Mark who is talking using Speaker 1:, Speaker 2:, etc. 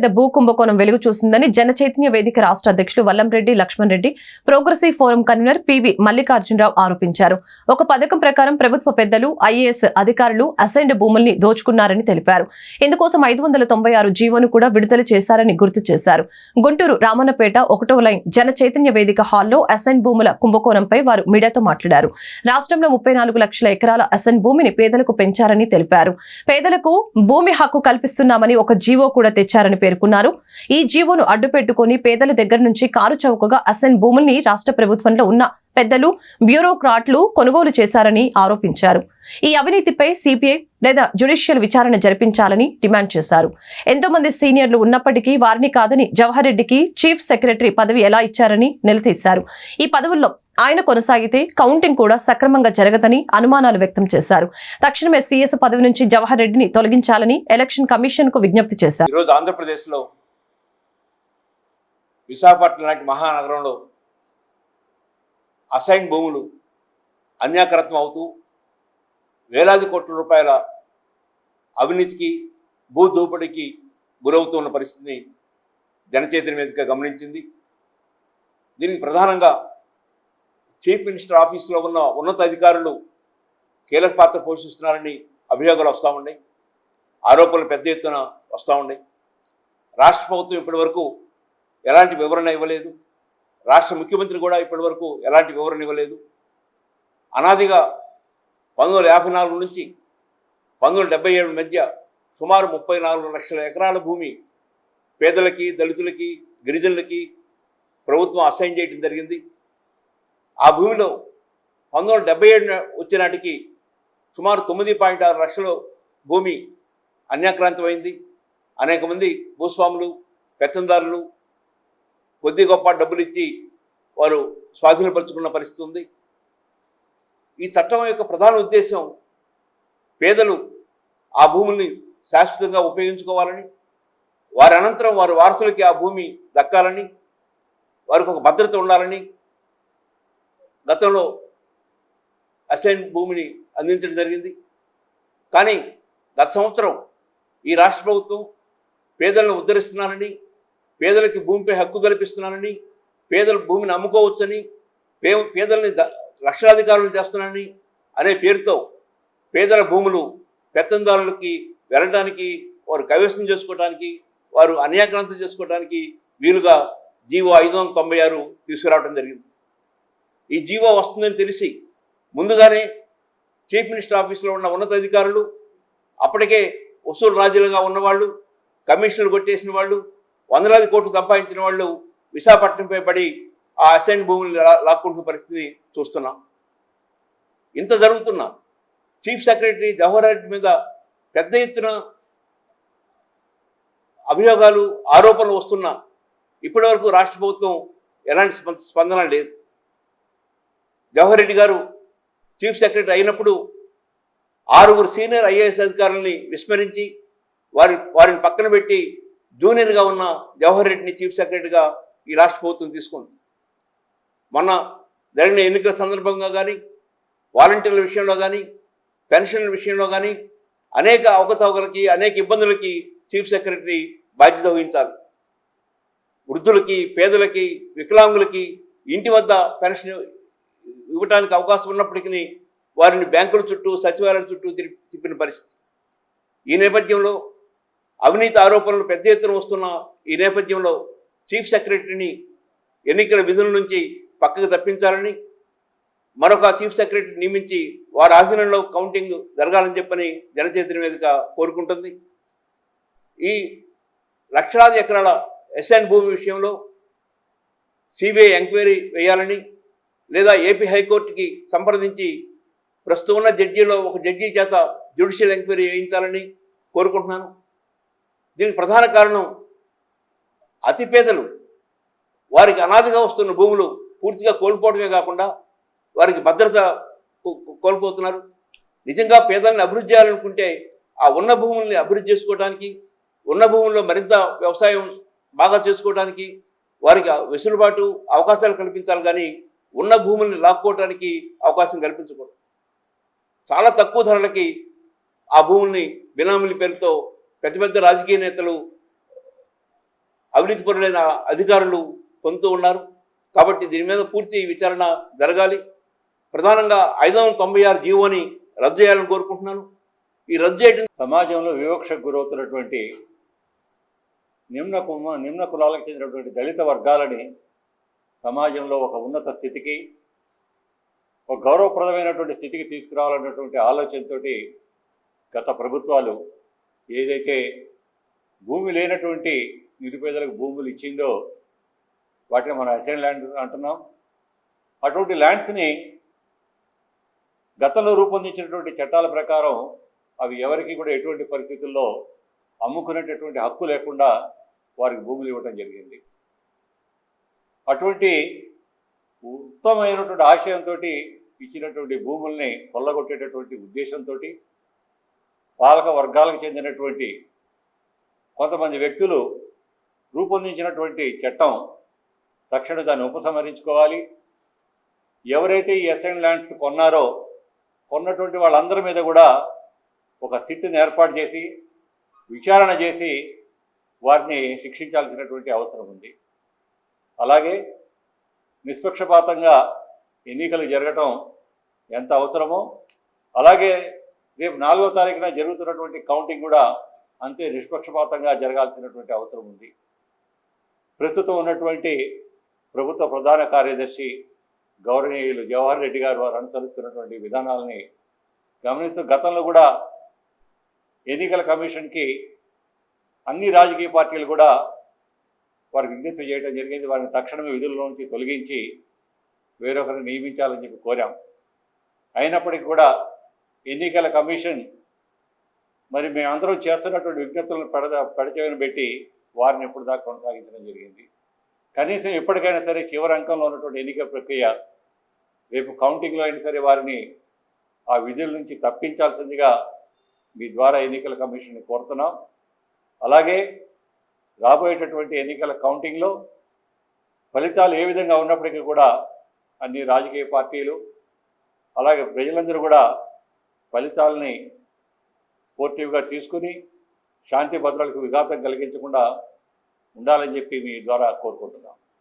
Speaker 1: పెద్ద భూ కుంభకోణం వెలుగు చూసిందని జన చైతన్య వేదిక రాష్ట్ర అధ్యక్షులు Vallamreddy Lakshman Reddy, progressive forum convener PV Mallikarjunarao ఆరోపించారు. ఒక పథకం ప్రకారం ప్రభుత్వ పెద్దలు, ఐఏఎస్ అధికారులు అసైన్డ్ భూముల్ని దోచుకున్నారని తెలిపారు. ఇందుకోసం 596 జీవోను కూడా విడుదల చేశారని గుర్తు చేశారు. గుంటూరు రామన్నపేట 1వ లైన్ జన చైతన్య వేదిక హాల్లో అసైన్ భూముల కుంభకోణంపై వారు మీడియాతో మాట్లాడారు. రాష్ట్రంలో 34 లక్షల ఎకరాల అసైన్ భూమిని పేదలకు పెంచారని తెలిపారు. పేదలకు భూమి హక్కు కల్పిస్తున్నామని ఒక జీవో కూడా తెచ్చారని పేర్కొన్నారు. ఈ జీవోను అడ్డుపెట్టుకుని పేదల దగ్గర నుంచి కారు చౌకగా అసైన్ భూముల్ని రాష్ట్ర ప్రభుత్వంలో ఉన్న పెద్దలు, బ్యూరోక్రాట్లు కొనుగోలు చేశారని ఆరోపించారు. ఈ అవినీతిపై సిబిఐ లేదా జ్యుడిషియల్ విచారణ జరిపించాలని డిమాండ్ చేశారు. ఎంతో మంది సీనియర్లు ఉన్నప్పటికీ వారిని కాదని జవహర్ రెడ్డికి చీఫ్ సెక్రటరీ పదవి ఎలా ఇచ్చారని నిలదీశారు. ఈ పదవుల్లో ఆయన కొనసాగితే కౌంటింగ్ కూడా సక్రమంగా జరగదని అనుమానాలు వ్యక్తం చేశారు. తక్షణమే సీఎస్ పదవి నుంచి జవహర్ రెడ్డిని తొలగించాలని ఎలక్షన్ కమిషన్ కు విజ్ఞప్తి చేశారు.
Speaker 2: ఈరోజు ఆంధ్రప్రదేశ్లో విశాఖపట్నం లాంటి మహానగరంలో అసైన్ భూములు అన్యాకరత్వం అవుతూ వేలాది కోట్ల రూపాయల అవినీతికి, భూ దోపిడీకి గురవుతూ ఉన్న పరిస్థితిని జనచైతన్య వేదిక గమనించింది. దీనికి ప్రధానంగా చీఫ్ మినిస్టర్ ఆఫీసులో ఉన్న ఉన్నత అధికారులు కీలక పాత్ర పోషిస్తున్నారని అభియోగాలు వస్తూ ఉన్నాయి. ఆరోపణలు పెద్ద ఎత్తున వస్తూ ఉన్నాయి. రాష్ట్ర ప్రభుత్వం ఇప్పటి వరకు ఎలాంటి వివరణ ఇవ్వలేదు. రాష్ట్ర ముఖ్యమంత్రి కూడా ఇప్పటి వరకు ఎలాంటి వివరణ ఇవ్వలేదు. అనాదిగా 1954 నుంచి 1977 మధ్య సుమారు 34 లక్షల ఎకరాల భూమి పేదలకి, దళితులకి, గిరిజనులకి ప్రభుత్వం అసైన్ చేయడం జరిగింది. ఆ భూమిలో 1977 వచ్చే నాటికి సుమారు 9.6 లక్షల భూమి అన్యాక్రాంతమైంది. అనేక మంది భూస్వాములు, పెత్తందారులు కొద్ది గొప్ప డబ్బులు ఇచ్చి వారు స్వాధీనపరుచుకున్న పరిస్థితి ఉంది. ఈ చట్టం యొక్క ప్రధాన ఉద్దేశం పేదలు ఆ భూముల్ని శాశ్వతంగా ఉపయోగించుకోవాలని, వారి అనంతరం వారి వారసులకి ఆ భూమి దక్కాలని, వారికి ఒక భద్రత ఉండాలని గతంలో అసైన్ భూమిని అందించడం జరిగింది. కానీ గత సంవత్సరం ఈ రాష్ట్ర ప్రభుత్వం పేదలను ఉద్ధరిస్తున్నానని, పేదలకి భూమిపై హక్కు కల్పిస్తున్నానని, పేదల భూమిని అమ్ముకోవచ్చని, పేదల్ని లక్షాధికారులు చేస్తున్నానని అనే పేరుతో పేదల భూములు పెత్తందారులకి వెళ్ళడానికి, వారు కైవసం చేసుకోవడానికి, వారు అన్యాక్రాంతం చేసుకోవడానికి వీలుగా జీవో 596 తీసుకురావడం జరిగింది. ఈ జీవో వస్తుందని తెలిసి ముందుగానే చీఫ్ మినిస్టర్ ఆఫీసులో ఉన్న ఉన్నత అధికారులు, అప్పటికే వసూలు రాజులుగా ఉన్నవాళ్ళు, కమిషన్లు కొట్టేసిన వాళ్ళు, వందలాది కోట్లు సంపాదించిన వాళ్ళు విశాఖపట్నంపై పడి ఆ అసైన్ భూములు లాక్కుంటున్న పరిస్థితిని చూస్తున్నాం. ఇంత జరుగుతున్నా చీఫ్ సెక్రటరీ జవహర్ రెడ్డి మీద పెద్ద ఎత్తున అభియోగాలు, ఆరోపణలు వస్తున్నా ఇప్పటి వరకు రాష్ట్ర ప్రభుత్వం ఎలాంటి స్పందన లేదు. జవహర్ రెడ్డి గారు చీఫ్ సెక్రటరీ అయినప్పుడు 6 సీనియర్ ఐఏఎస్ అధికారులని విస్మరించి వారిని పక్కన పెట్టి జూనియర్గా ఉన్న జవహర్ రెడ్డిని చీఫ్ సెక్రటరీగా ఈ రాష్ట్ర ప్రభుత్వం తీసుకుంది. మొన్న జరిగిన ఎన్నికల సందర్భంగా కానీ, వాలంటీర్ల విషయంలో కానీ, పెన్షన్ల విషయంలో కానీ అనేక అవకతవకలకి, అనేక ఇబ్బందులకి చీఫ్ సెక్రటరీ బాధ్యత వహించాలి. వృద్ధులకి, పేదలకి, వికలాంగులకి ఇంటి వద్ద పెన్షన్ ఇవ్వడానికి అవకాశం ఉన్నప్పటికీ వారిని బ్యాంకుల చుట్టూ, సచివాలయాల చుట్టూ తిప్పిన పరిస్థితి. ఈ నేపథ్యంలో అవినీతి ఆరోపణలు పెద్ద ఎత్తున వస్తున్న ఈ నేపథ్యంలో చీఫ్ సెక్రటరీని ఎన్నికల విధుల నుంచి పక్కకు తప్పించాలని, మరొక చీఫ్ సెక్రటరీ నియమించి వారి ఆధీనంలో కౌంటింగ్ జరగాలని చెప్పని జనచైతన్య వేదిక కోరుకుంటుంది. ఈ లక్షలాది ఎకరాల అసైన్ భూమి విషయంలో సిబిఐ ఎంక్వైరీ వేయాలని, లేదా ఏపీ హైకోర్టుకి సంప్రదించి ప్రస్తుతం ఉన్న జడ్జీలో ఒక జడ్జి చేత జ్యుడిషియల్ ఎంక్వైరీ వేయించాలని కోరుకుంటున్నాను. దీనికి ప్రధాన కారణం అతి పేదలు వారికి అనాదిగా వస్తున్న భూములు పూర్తిగా కోల్పోవడమే కాకుండా వారికి భద్రత కోల్పోతున్నారు. నిజంగా పేదల్ని అభివృద్ధి చేయాలనుకుంటే ఆ ఉన్న భూముల్ని అభివృద్ధి చేసుకోవడానికి, ఉన్న భూముల్లో మరింత వ్యవసాయం బాగా చేసుకోవడానికి వారికి వెసులుబాటు, అవకాశాలు కల్పించాలి. కానీ ఉన్న భూముల్ని లాక్కోవడానికి అవకాశం కల్పించకూడదు. చాలా తక్కువ ధరలకి ఆ భూముల్ని బినామీల పేరుతో పెద్ద పెద్ద రాజకీయ నేతలు అవినీతిపరులైన అధికారులు పొందుతూ ఉన్నారు. కాబట్టి దీని మీద పూర్తి విచారణ జరగాలి. ప్రధానంగా 596 జీవోని రద్దు చేయాలని కోరుకుంటున్నాను. ఈ రద్దు చేయడం
Speaker 3: సమాజంలో వివక్షకు గురవుతున్నటువంటి నిమ్న కులాలకు చెందినటువంటి దళిత వర్గాలని సమాజంలో ఒక ఉన్నత స్థితికి, ఒక గౌరవప్రదమైనటువంటి స్థితికి తీసుకురావాలన్నటువంటి ఆలోచనతో గత ప్రభుత్వాలు ఏదైతే భూమి లేనటువంటి నిరుపేదలకు భూములు ఇచ్చిందో వాటిని మనం అసైన్ ల్యాండ్ అంటున్నాం. అటువంటి ల్యాండ్స్ని గతంలో రూపొందించినటువంటి చట్టాల ప్రకారం అవి ఎవరికి కూడా ఎటువంటి పరిస్థితుల్లో అమ్ముకునేటటువంటి హక్కు లేకుండా వారికి భూములు ఇవ్వడం జరిగింది. అటువంటి ఉత్తమమైనటువంటి ఆశయంతో ఇచ్చినటువంటి భూముల్ని కొల్లగొట్టేటటువంటి ఉద్దేశంతో పాలక వర్గాలకు చెందినటువంటి కొంతమంది వ్యక్తులు రూపొందించినటువంటి చట్టం తక్షణ దాన్ని ఉపసంహరించుకోవాలి. ఎవరైతే ఈ అసైన్ ల్యాండ్స్ కొన్నటువంటి వాళ్ళందరి మీద కూడా ఒక సిట్ని ఏర్పాటు చేసి విచారణ చేసి వారిని శిక్షించాల్సినటువంటి అవసరం ఉంది. అలాగే నిష్పక్షపాతంగా ఎన్నికలు జరగటం ఎంత అవసరమో అలాగే రేపు 4వ తారీఖున జరుగుతున్నటువంటి కౌంటింగ్ కూడా అంతే నిష్పక్షపాతంగా జరగాల్సినటువంటి అవసరం ఉంది. ప్రస్తుతం ఉన్నటువంటి ప్రభుత్వ ప్రధాన కార్యదర్శి గౌరవనీయులు జవహర్ రెడ్డి గారు వారు అనుసరిస్తున్నటువంటి విధానాలని గమనిస్తూ గతంలో కూడా ఎన్నికల కమిషన్కి అన్ని రాజకీయ పార్టీలు కూడా వారికి విజ్ఞప్తి చేయడం జరిగింది. వారిని తక్షణమే విధుల్లో నుంచి తొలగించి వేరొకరిని నియమించాలని చెప్పి కోరాం. అయినప్పటికీ కూడా ఎన్నికల కమిషన్ మరి మేమందరం చేస్తున్నటువంటి విజ్ఞప్తులను పెడచెవిన పెట్టి వారిని ఎప్పుడు దాకా కొనసాగించడం జరిగింది. కనీసం ఎప్పటికైనా సరే చివరి అంకంలో ఉన్నటువంటి ఎన్నికల ప్రక్రియ రేపు కౌంటింగ్లో అయినా సరే వారిని ఆ విధుల నుంచి తప్పించాల్సిందిగా మీ ద్వారా ఎన్నికల కమిషన్ని కోరుతున్నాం. అలాగే రాబోయేటటువంటి ఎన్నికల కౌంటింగ్లో ఫలితాలు ఏ విధంగా ఉన్నప్పటికీ కూడా అన్ని రాజకీయ పార్టీలు అలాగే ప్రజలందరూ కూడా ఫలితాలని స్పోర్టివ్గా తీసుకుని శాంతి భద్రతలకు విఘాతం కలిగించకుండా ఉండాలని చెప్పి మీ ద్వారా కోరుకుంటున్నాం.